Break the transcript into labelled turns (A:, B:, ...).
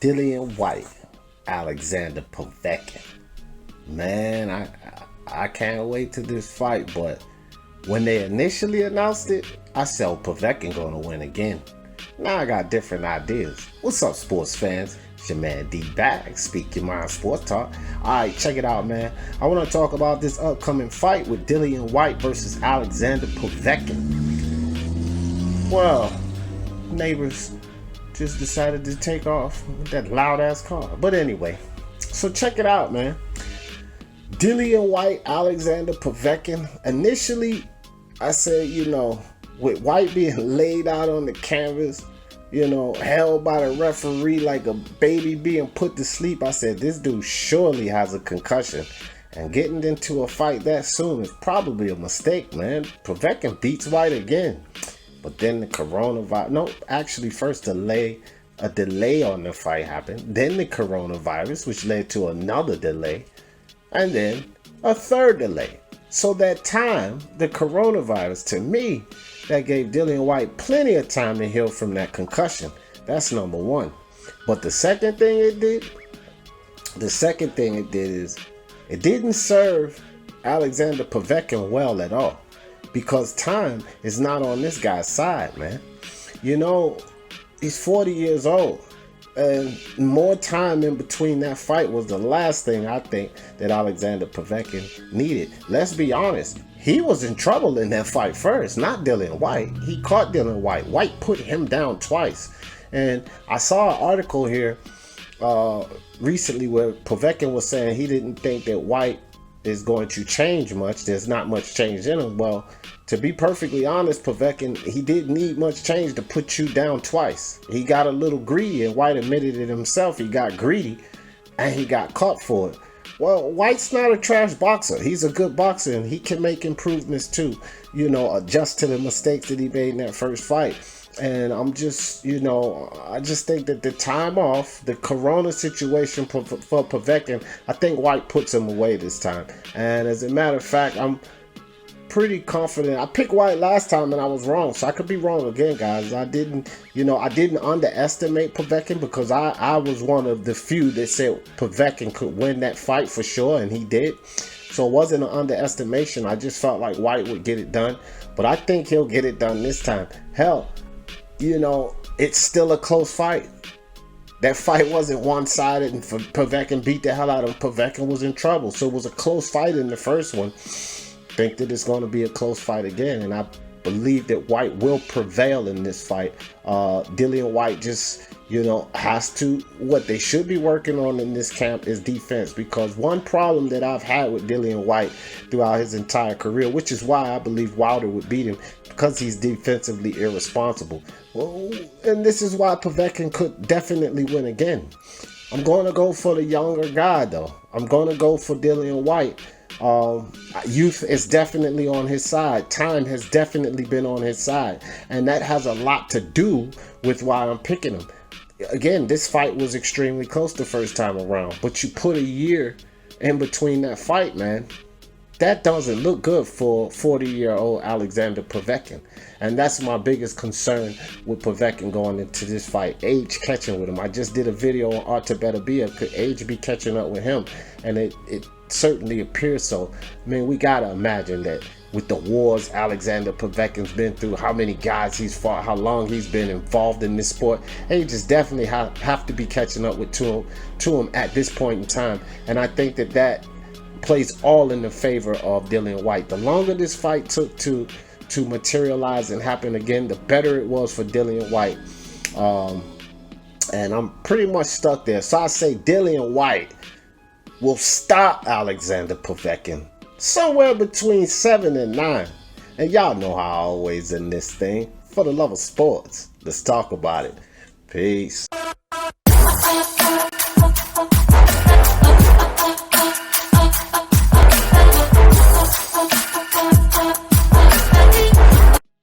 A: Dillian Whyte, Alexander Povetkin. Man, I can't wait to this fight, but when they initially announced it, I said Povetkin gonna win again. Now I got different ideas. What's up, sports fans? It's your man D-Bag, Speak Your Mind Sports Talk. Alright, check it out, man. I want to talk about this upcoming fight with Dillian Whyte versus Alexander Povetkin. Well, neighbors just decided to take off with that loud ass car. But anyway, so check it out, man. Dillian Whyte, Alexander Povetkin. Initially, I said, with Whyte being laid out on the canvas, held by the referee like a baby being put to sleep, I said, this dude surely has a concussion. And getting into a fight that soon is probably a mistake, man. Povetkin beats Whyte again. But then the coronavirus, first a delay on the fight happened. Then the coronavirus, which led to another delay. And then a third delay. So that time, the coronavirus, to me, that gave Dillian Whyte plenty of time to heal from that concussion. That's number one. But the second thing it did is it didn't serve Alexander Povetkin well at all. Because time is not on this guy's side, man. He's 40 years old. And more time in between that fight was the last thing I think that Alexander Povetkin needed. Let's be honest. He was in trouble in that fight first, not Dillian Whyte. He caught Dillian Whyte. Whyte put him down twice. And I saw an article here recently where Povetkin was saying he didn't think that Whyte is going to change much. There's not much change in him. Well, to be perfectly honest, Povetkin, he didn't need much change to put you down twice. He got a little greedy, and Whyte admitted it himself. He got greedy, and he got caught for it. Well, Whyte's not a trash boxer. He's a good boxer, and he can make improvements too. Adjust to the mistakes that he made in that first fight. And I'm just, I just think that the time off, the corona situation for Povetkin, I think Whyte puts him away this time. And as a matter of fact, I'm pretty confident. I picked Whyte last time and I was wrong, so I could be wrong again, guys. I didn't underestimate Povetkin because I was one of the few that said Povetkin could win that fight for sure, and he did. So it wasn't an underestimation. I just felt like Whyte would get it done, but I think he'll get it done this time. Hell, it's still a close fight. That fight wasn't one-sided, and Povetkin beat the hell out of him. Povetkin was in trouble, so it was a close fight in the first one. Think that it's going to be a close fight again, and I believe that Whyte will prevail in this fight. Dillian Whyte just has to, what they should be working on in this camp is defense, because one problem that I've had with Dillian Whyte throughout his entire career, which is why I believe Wilder would beat him, because he's defensively irresponsible. Well, and this is why Povetkin could definitely win again. I'm going to go for the younger guy, though. I'm going to go for Dillian Whyte. Youth is definitely on his side. Time has definitely been on his side, and that has a lot to do with why I'm picking him. Again, this fight was extremely close the first time around, but you put a year in between that fight, man. That doesn't look good for 40-year-old Alexander Povetkin. And that's my biggest concern with Povetkin going into this fight. Age catching with him. I just did a video on Art to Better Be. Could age be catching up with him? And it certainly appears so. I mean, we got to imagine that with the wars Alexander Povetkin's been through, how many guys he's fought, how long he's been involved in this sport. Age is definitely have to be catching up to him at this point in time. And I think that plays all in the favor of Dillian Whyte. The longer this fight took to materialize and happen again, the better it was for Dillian Whyte. And I'm pretty much stuck there. So I say Dillian Whyte will stop Alexander Povetkin somewhere between 7 and 9. And y'all know how I always in this thing. For the love of sports, let's talk about it. Peace.